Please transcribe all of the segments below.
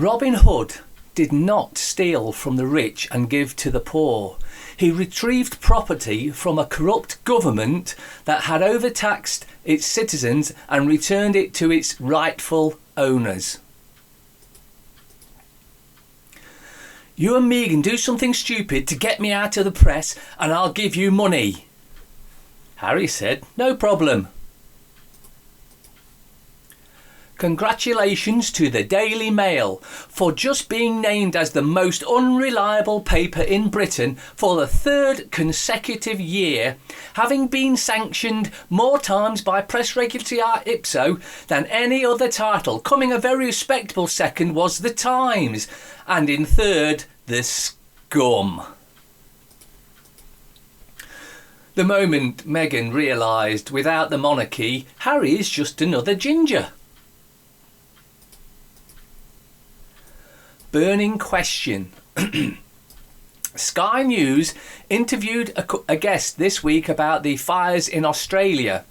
Robin Hood did not steal from the rich and give to the poor. He retrieved property from a corrupt government that had overtaxed its citizens and returned it to its rightful owners. You and Meghan do something stupid to get me out of the press and I'll give you money. Harry said, no problem. Congratulations to the Daily Mail for just being named as the most unreliable paper in Britain for the third consecutive year, having been sanctioned more times by press regulatory Ipso than any other title. Coming a very respectable second was The Times, and in third, The Scum. The moment Meghan realised without the monarchy, Harry is just another ginger. Burning question. Sky News interviewed a guest this week about the fires in Australia.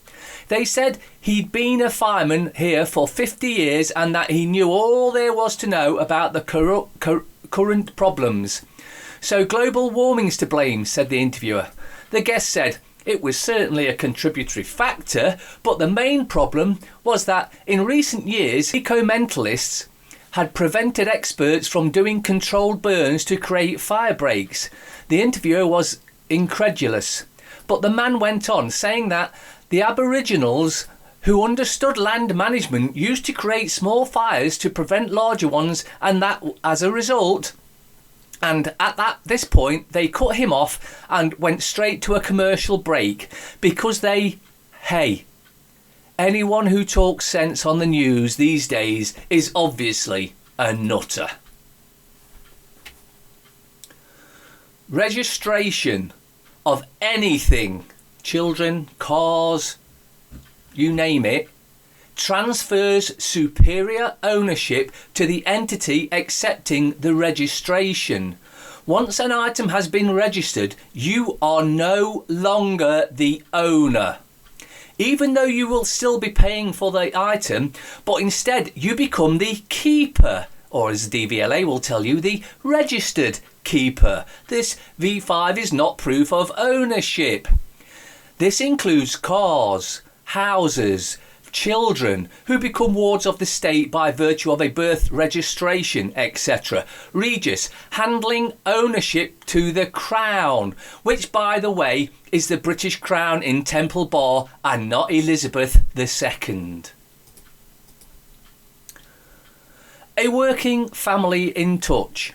They said he'd been a fireman here for 50 years and that he knew all there was to know about the current problems. So global warming's to blame, said the interviewer. The guest said it was certainly a contributory factor, but the main problem was that in recent years eco-mentalists had prevented experts from doing controlled burns to create fire breaks. The interviewer was incredulous, but the man went on, saying that the Aboriginals who understood land management used to create small fires to prevent larger ones, and that as a result, and at this point they cut him off and went straight to a commercial break because anyone who talks sense on the news these days is obviously a nutter. Registration of anything, children, cars, you name it, transfers superior ownership to the entity accepting the registration. Once an item has been registered, you are no longer the owner. Even though you will still be paying for the item, but instead you become the keeper, or as the DVLA will tell you, the registered keeper. This V5 is not proof of ownership. This includes cars, houses, children who become wards of the state by virtue of a birth registration, etc. Regis, handling ownership to the Crown, which, by the way, is the British Crown in Temple Bar and not Elizabeth II. A working family in touch.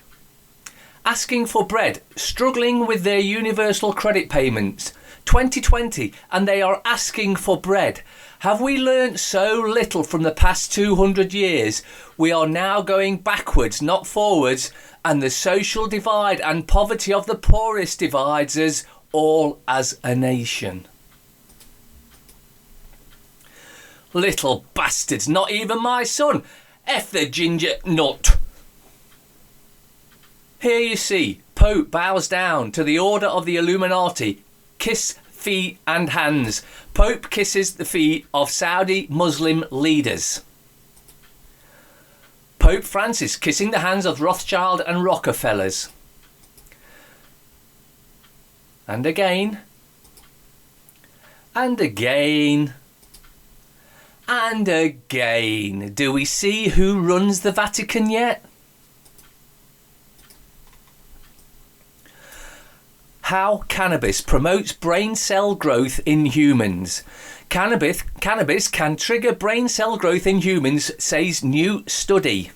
Asking for bread, struggling with their universal credit payments. 2020 and they are asking for bread. Have we learnt so little from the past 200 years? We are now going backwards, not forwards, and the social divide and poverty of the poorest divides us all as a nation. Little bastards, not even my son. F the ginger nut. Here you see, Pope bows down to the order of the Illuminati. Kiss feet and hands. Pope kisses the feet of Saudi Muslim leaders. Pope Francis kissing the hands of Rothschild and Rockefellers. And again. And again. And again. Do we see who runs the Vatican yet? How cannabis promotes brain cell growth in humans. Cannabis can trigger brain cell growth in humans, says new study.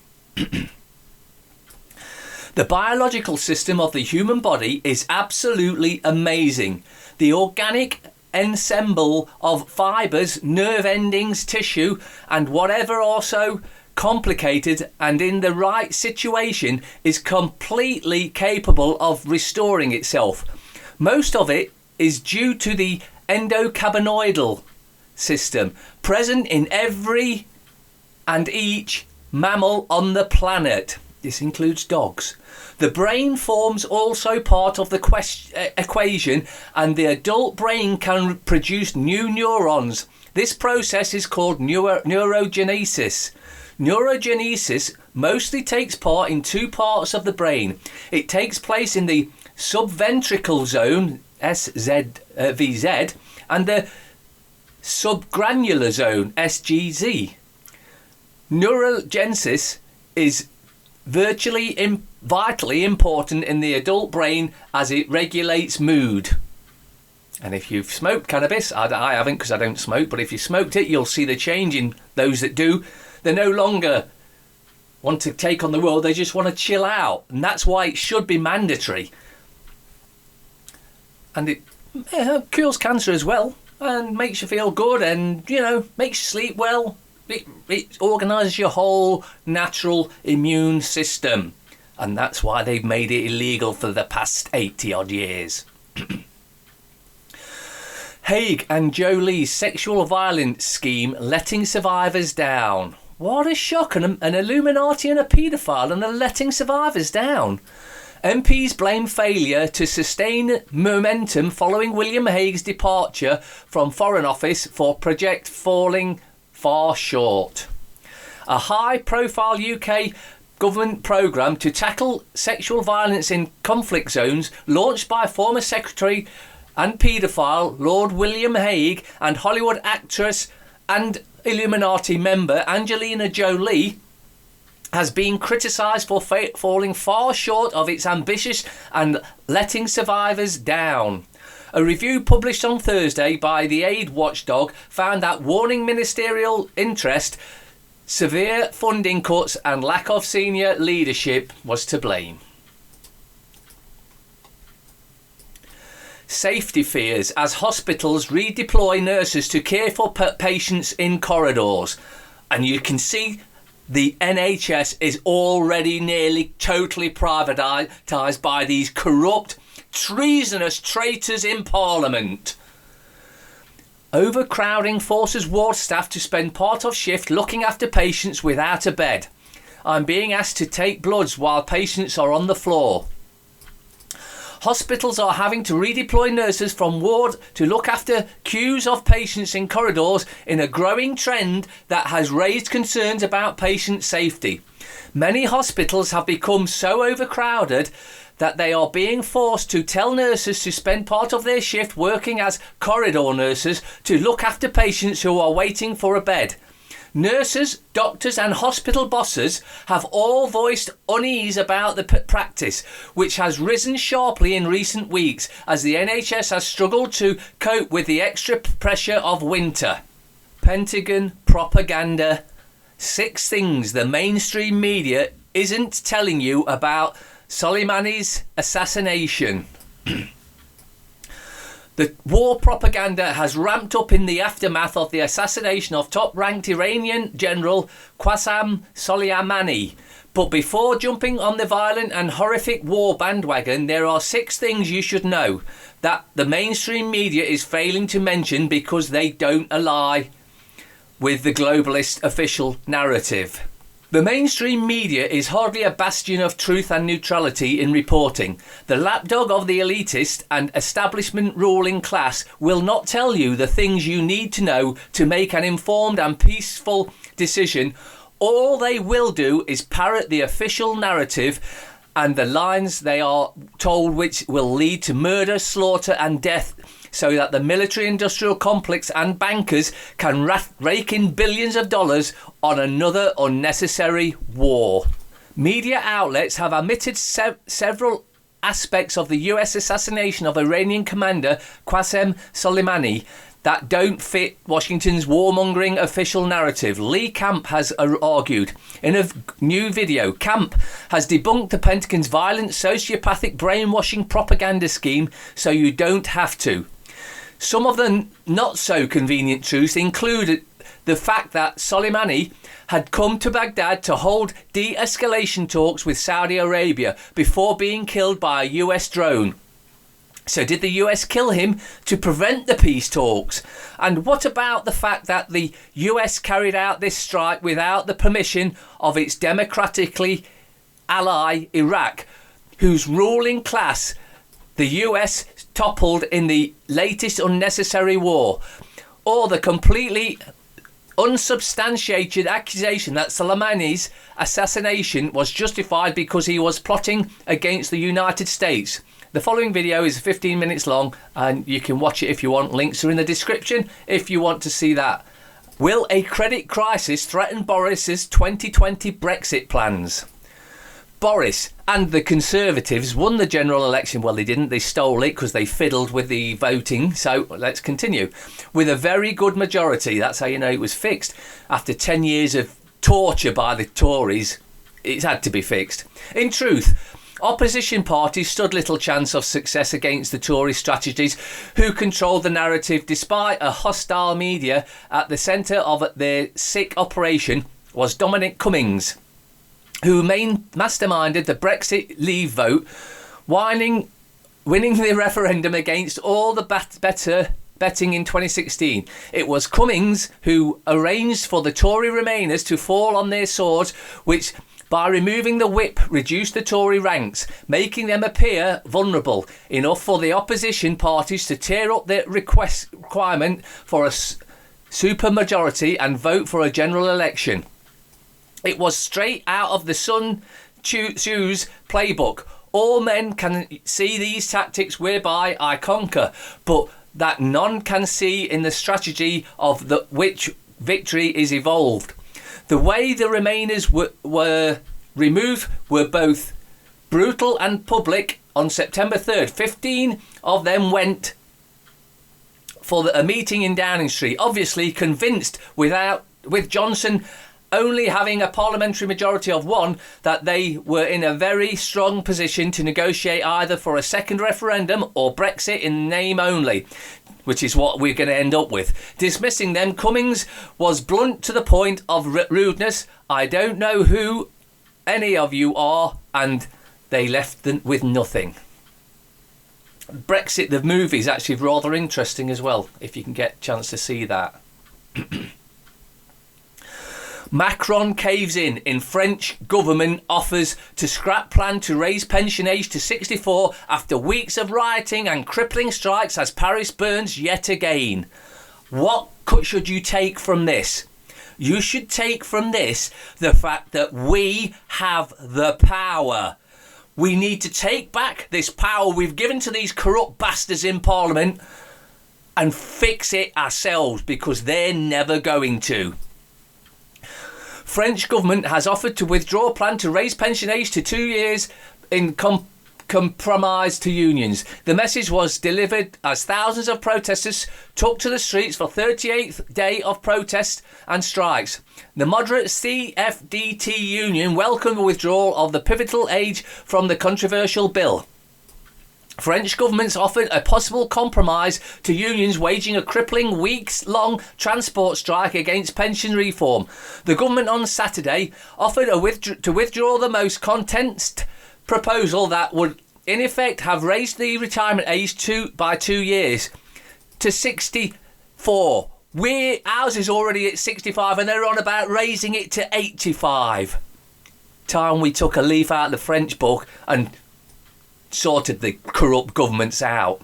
The biological system of the human body is absolutely amazing. The organic ensemble of fibres, nerve endings, tissue, and whatever also complicated and in the right situation is completely capable of restoring itself. Most of it is due to the endocannabinoidal system present in every and each mammal on the planet. This includes dogs. The brain forms also part of the equation, and the adult brain can produce new neurons. This process is called neurogenesis. Neurogenesis mostly takes part in two parts of the brain. It takes place in the subventricle zone, SVZ, and the subgranular zone, SGZ. Neurogenesis is vitally important in the adult brain as it regulates mood. And if you've smoked cannabis, I haven't because I don't smoke, but if you smoked it, you'll see the change in those that do. They no longer want to take on the world, they just want to chill out. And that's why it should be mandatory. And it cures cancer as well, and makes you feel good, and, makes you sleep well. It organises your whole natural immune system. And that's why they've made it illegal for the past 80 odd years. Hague and Jolie's sexual violence scheme letting survivors down. What a shock. An Illuminati and a paedophile and are letting survivors down. MPs blame failure to sustain momentum following William Hague's departure from Foreign Office for project falling far short. A high-profile UK government programme to tackle sexual violence in conflict zones, launched by former Secretary and paedophile Lord William Hague and Hollywood actress and Illuminati member Angelina Jolie, has been criticised for falling far short of its ambitions and letting survivors down. A review published on Thursday by the aid watchdog found that warning ministerial interest, severe funding cuts and lack of senior leadership was to blame. Safety fears as hospitals redeploy nurses to care for patients in corridors. And you can see the NHS is already nearly totally privatised by these corrupt, treasonous traitors in Parliament. Overcrowding forces ward staff to spend part of shift looking after patients without a bed. I'm being asked to take bloods while patients are on the floor. Hospitals are having to redeploy nurses from ward to look after queues of patients in corridors in a growing trend that has raised concerns about patient safety. Many hospitals have become so overcrowded that they are being forced to tell nurses to spend part of their shift working as corridor nurses to look after patients who are waiting for a bed. Nurses, doctors and hospital bosses have all voiced unease about the practice, which has risen sharply in recent weeks as the NHS has struggled to cope with the extra pressure of winter. Pentagon propaganda. 6 things the mainstream media isn't telling you about Soleimani's assassination. The war propaganda has ramped up in the aftermath of the assassination of top-ranked Iranian General Qasem Soleimani. But before jumping on the violent and horrific war bandwagon, there are 6 things you should know that the mainstream media is failing to mention because they don't ally with the globalist official narrative. The mainstream media is hardly a bastion of truth and neutrality in reporting. The lapdog of the elitist and establishment ruling class will not tell you the things you need to know to make an informed and peaceful decision. All they will do is parrot the official narrative and the lines they are told, which will lead to murder, slaughter and death, so that the military-industrial complex and bankers can rake in billions of dollars on another unnecessary war. Media outlets have omitted several aspects of the US assassination of Iranian commander Qasem Soleimani that don't fit Washington's warmongering official narrative. Lee Camp has argued. In a new video, Camp has debunked the Pentagon's violent sociopathic brainwashing propaganda scheme so you don't have to. Some of the not-so-convenient truths include the fact that Soleimani had come to Baghdad to hold de-escalation talks with Saudi Arabia before being killed by a US drone. So did the US kill him to prevent the peace talks? And what about the fact that the US carried out this strike without the permission of its democratically ally Iraq, whose ruling class the US toppled in the latest unnecessary war? Or the completely unsubstantiated accusation that Soleimani's assassination was justified because he was plotting against the United States. The following video is 15 minutes long and you can watch it if you want. Links are in the description if you want to see that. Will a credit crisis threaten Boris's 2020 Brexit plans? Boris and the Conservatives won the general election. Well, they didn't. They stole it because they fiddled with the voting. So let's continue. With a very good majority. That's how you know it was fixed. After 10 years of torture by the Tories, it had to be fixed. In truth, opposition parties stood little chance of success against the Tory strategies, who controlled the narrative despite a hostile media. At the centre of their sick operation was Dominic Cummings, who masterminded the Brexit Leave vote, winning the referendum against all the better betting in 2016. It was Cummings who arranged for the Tory Remainers to fall on their swords, which, by removing the whip, reduced the Tory ranks, making them appear vulnerable enough for the opposition parties to tear up their requirement for a supermajority and vote for a general election. It was straight out of the Sun Tzu's playbook. All men can see these tactics whereby I conquer, but that none can see in the strategy of which victory is evolved. The way the Remainers were removed were both brutal and public. On September 3rd, 15 of them went for a meeting in Downing Street, obviously convinced with Johnson only having a parliamentary majority of one, that they were in a very strong position to negotiate either for a second referendum or Brexit in name only, which is what we're going to end up with. Dismissing them, Cummings was blunt to the point of rudeness. I don't know who any of you are, and they left them with nothing. Brexit, the movie, is actually rather interesting as well, if you can get a chance to see that. Macron caves in French government offers to scrap plan to raise pension age to 64 after weeks of rioting and crippling strikes as Paris burns yet again. What should you take from this? You should take from this the fact that we have the power. We need to take back this power we've given to these corrupt bastards in Parliament and fix it ourselves, because they're never going to. French government has offered to withdraw plan to raise pension age to 2 years in compromise to unions. The message was delivered as thousands of protesters took to the streets for 38th day of protest and strikes. The moderate CFDT union welcomed the withdrawal of the pivotal age from the controversial bill. French government's offered a possible compromise to unions waging a crippling weeks-long transport strike against pension reform. The government on Saturday offered to withdraw the most contested proposal that would in effect have raised the retirement age by 2 years to 64. Ours is already at 65 and they're on about raising it to 85. Time we took a leaf out of the French book and sorted the corrupt governments out.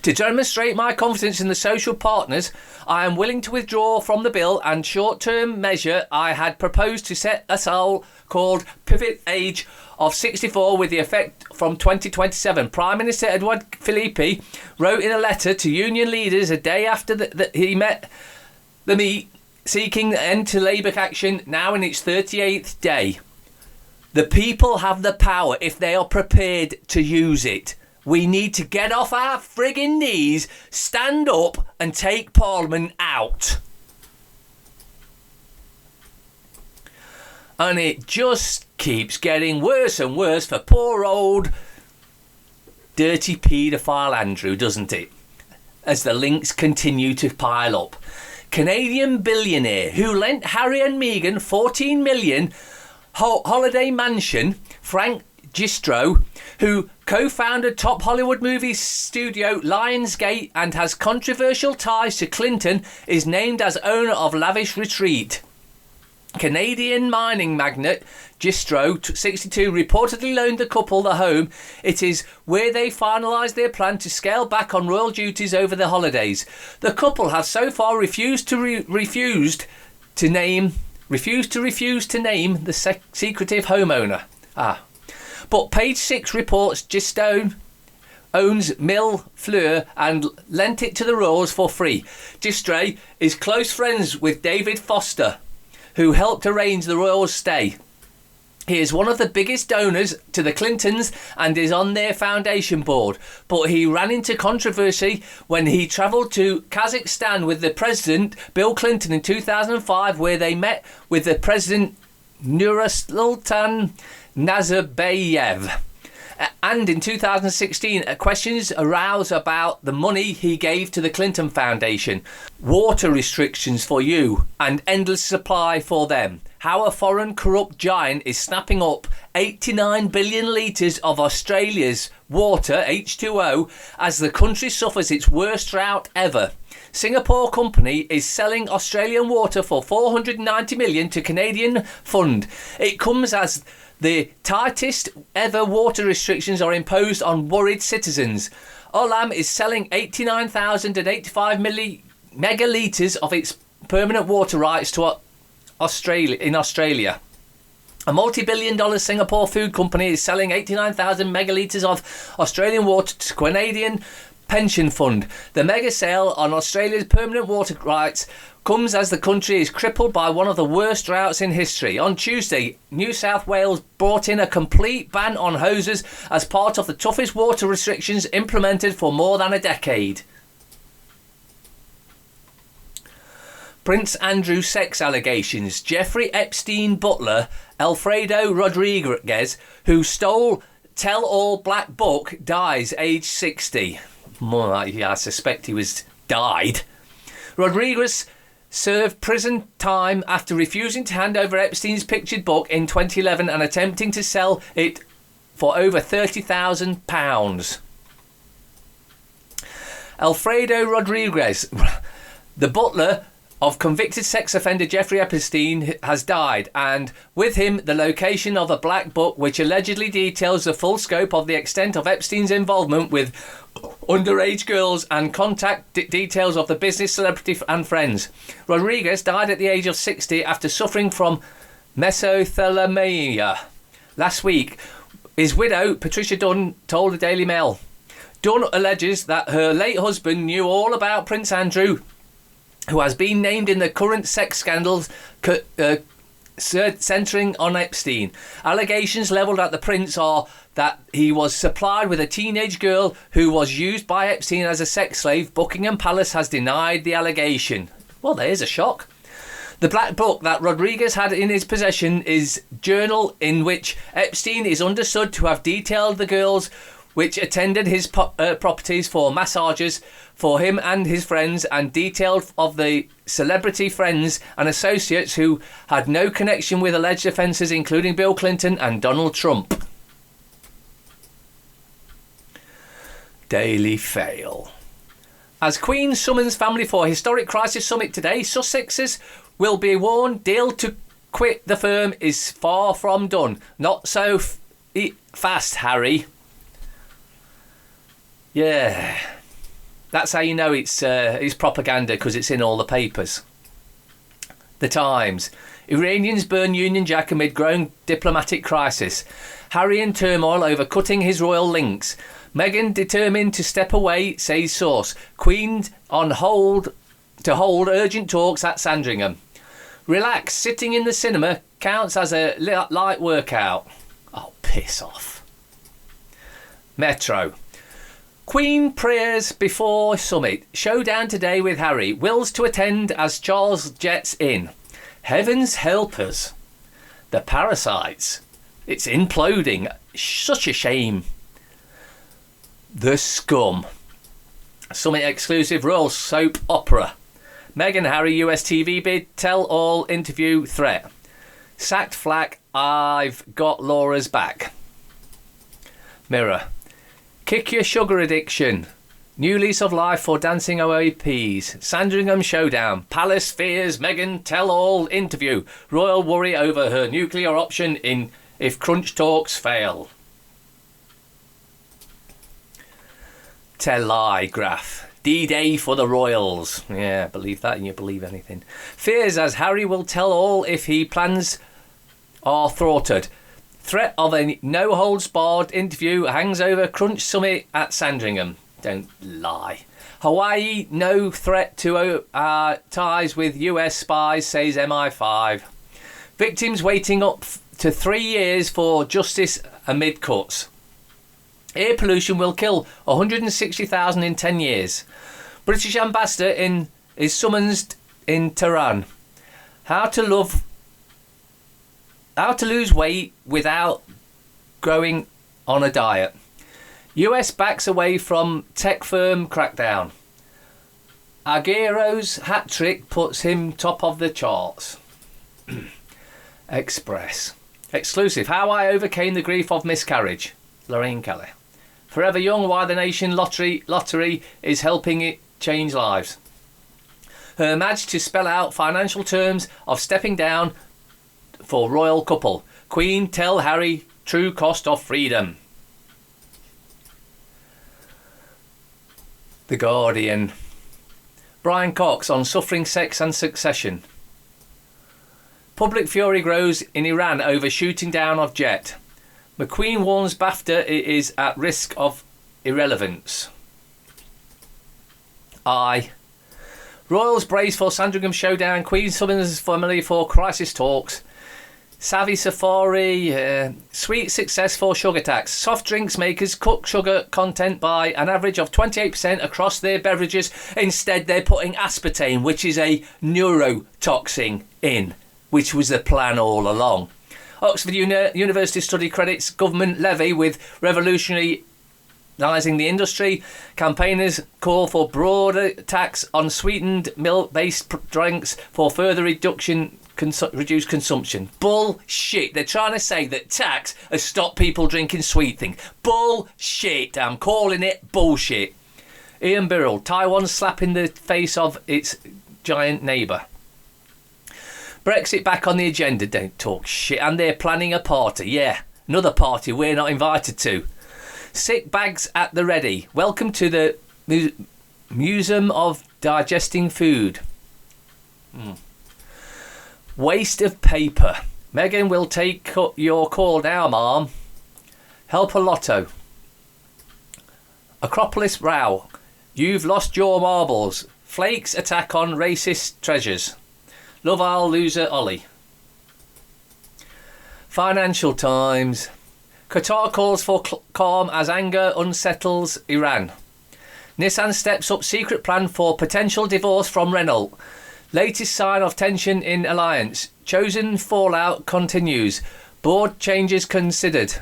To demonstrate my confidence in the social partners, I am willing to withdraw from the bill and short-term measure I had proposed to set a so-called pivot age of 64 with the effect from 2027. Prime Minister Edouard Philippe wrote in a letter to union leaders a day after he met the seeking an end to labour action now in its 38th day. The people have the power if they are prepared to use it. We need to get off our friggin' knees, stand up and take Parliament out. And it just keeps getting worse and worse for poor old dirty paedophile Andrew, doesn't it? As the links continue to pile up. Canadian billionaire who lent Harry and Meghan 14 million holiday mansion, Frank Giustra, who co-founded top Hollywood movie studio Lionsgate and has controversial ties to Clinton, is named as owner of Lavish Retreat. Canadian mining magnate Giustra, 62, reportedly loaned the couple the home. It is where they finalised their plan to scale back on royal duties over the holidays. The couple have so far refused to name the secretive homeowner. But Page 6 reports Giustra owns Mill Fleur and lent it to the royals for free. Giustra is close friends with David Foster, who helped arrange the royals' stay. He is one of the biggest donors to the Clintons and is on their foundation board. But he ran into controversy when he travelled to Kazakhstan with the President, Bill Clinton, in 2005, where they met with the President Nursultan Nazarbayev. And in 2016, questions aroused about the money he gave to the Clinton Foundation. Water restrictions for you and endless supply for them. How a foreign corrupt giant is snapping up 89 billion litres of Australia's water, H2O, as the country suffers its worst drought ever. Singapore company is selling Australian water for 490 million to Canadian fund. It comes as the tightest ever water restrictions are imposed on worried citizens. Olam is selling 89,085 megalitres of its permanent water rights to Australia. A multi-billion-dollar Singapore food company is selling 89,000 megalitres of Australian water to Canadian pension fund. The mega sale on Australia's permanent water rights comes as the country is crippled by one of the worst droughts in history. On Tuesday, New South Wales brought in a complete ban on hoses as part of the toughest water restrictions implemented for more than a decade. Prince Andrew sex allegations. Jeffrey Epstein butler Alfredo Rodriguez, who stole Tell All Black Book, dies aged 60. I suspect he was died. Rodriguez served prison time after refusing to hand over Epstein's pictured book in 2011 and attempting to sell it for over £30,000. Alfredo Rodriguez, the butler of convicted sex offender Jeffrey Epstein, has died, and with him the location of a black book which allegedly details the full scope of the extent of Epstein's involvement with underage girls and contact details of the business, celebrity and friends. Rodriguez died at the age of 60 after suffering from mesothelioma last week. His widow, Patricia Dunn, told the Daily Mail. Dunn alleges that her late husband knew all about Prince Andrew, who has been named in the current sex scandals centering on Epstein. Allegations levelled at the prince are that he was supplied with a teenage girl who was used by Epstein as a sex slave. Buckingham Palace has denied the allegation. Well, there's a shock. The black book that Rodriguez had in his possession is a journal in which Epstein is understood to have detailed the girls which attended his properties for massages for him and his friends, and detailed of the celebrity friends and associates who had no connection with alleged offences, including Bill Clinton and Donald Trump. Daily Fail. As Queen summons family for historic crisis summit today, Sussexes will be warned deal to quit the firm is far from done. Not so fast, Harry. Yeah, that's how you know it's propaganda, because it's in all the papers. The Times. Iranians burn Union Jack amid growing diplomatic crisis. Harry in turmoil over cutting his royal links. Meghan determined to step away, says source. Queen on hold to hold urgent talks at Sandringham. Relax, sitting in the cinema counts as a light workout. Oh, piss off. Metro. Queen prayers before summit. Showdown today with Harry. Wills to attend as Charles jets in. Heavens help us. The parasites. It's imploding. Such a shame. The Scum. Summit exclusive royal soap opera. Meghan Harry US TV bid. Tell all interview threat. Sacked flack. I've got Laura's back. Mirror. Kick your sugar addiction. New lease of life for dancing OAPs. Sandringham showdown. Palace fears Meghan tell-all interview. Royal worry over her nuclear option in if crunch talks fail. Telegraph. D-Day for the Royals. Yeah, believe that and you believe anything. Fears as Harry will tell all if he plans are thwarted. Threat of a no-holds-barred interview hangs over Crunch Summit at Sandringham. Don't lie. Hawaii, no threat to ties with US spies, says MI5. Victims waiting up to 3 years for justice amid cuts. Air pollution will kill 160,000 in 10 years. British ambassador is summoned in Tehran. How to lose weight without going on a diet. US backs away from tech firm crackdown. Aguero's hat-trick puts him top of the charts. Express. Exclusive. How I overcame the grief of miscarriage. Lorraine Kelly. Forever Young, why the nation lottery is helping it change lives. Her Madge to spell out financial terms of stepping down for royal couple. Queen tell Harry true cost of freedom. The Guardian. Brian Cox on suffering sex and succession. Public fury grows in Iran over shooting down of jet. McQueen warns BAFTA it is at risk of irrelevance. Royals brace for Sandringham showdown. Queen summons family for crisis talks. Savvy Safari, sweet success for sugar tax. Soft drinks makers cut sugar content by an average of 28% across their beverages. Instead, they're putting aspartame, which is a neurotoxin, in, which was the plan all along. Oxford University study credits government levy with revolutionarising the industry. Campaigners call for broader tax on sweetened milk-based drinks for further reduced consumption. Bullshit. They're trying to say that tax has stopped people drinking sweet things. Bullshit. I'm calling it bullshit. Ian Birrell. Taiwan slapping the face of its giant neighbour. Brexit back on the agenda. Don't talk shit. And they're planning a party. Yeah, another party we're not invited to. Sick bags at the ready. Welcome to the Museum of Digesting Food. Waste of paper. Meghan will take your call now, ma'am. Help a lotto. Acropolis row. You've lost your marbles. Flakes attack on racist treasures. Love our loser Ollie. Financial Times. Qatar calls for calm as anger unsettles Iran. Nissan steps up secret plan for potential divorce from Renault. Latest sign of tension in alliance. Chosen fallout continues. Board changes considered.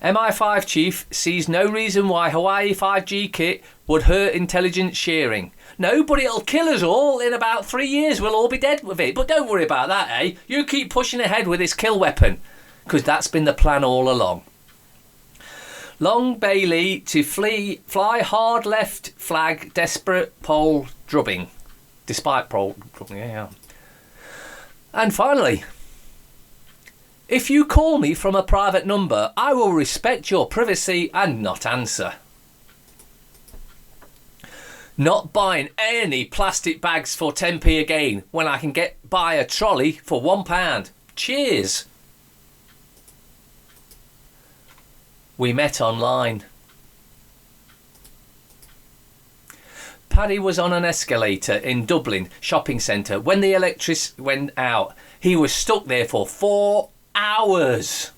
MI5 chief sees no reason why Hawaii 5G kit would hurt intelligence sharing. No, but it'll kill us all. In about 3 years, we'll all be dead with it. But don't worry about that, eh? You keep pushing ahead with this kill weapon. Because that's been the plan all along. Long Bailey to fly hard left flag, desperate poll drubbing. Despite poll drubbing, yeah. And finally, if you call me from a private number, I will respect your privacy and not answer. Not buying any plastic bags for 10p again when I can buy a trolley for £1. Cheers. We met online. Paddy was on an escalator in Dublin shopping centre when the electricity went out. He was stuck there for 4 hours.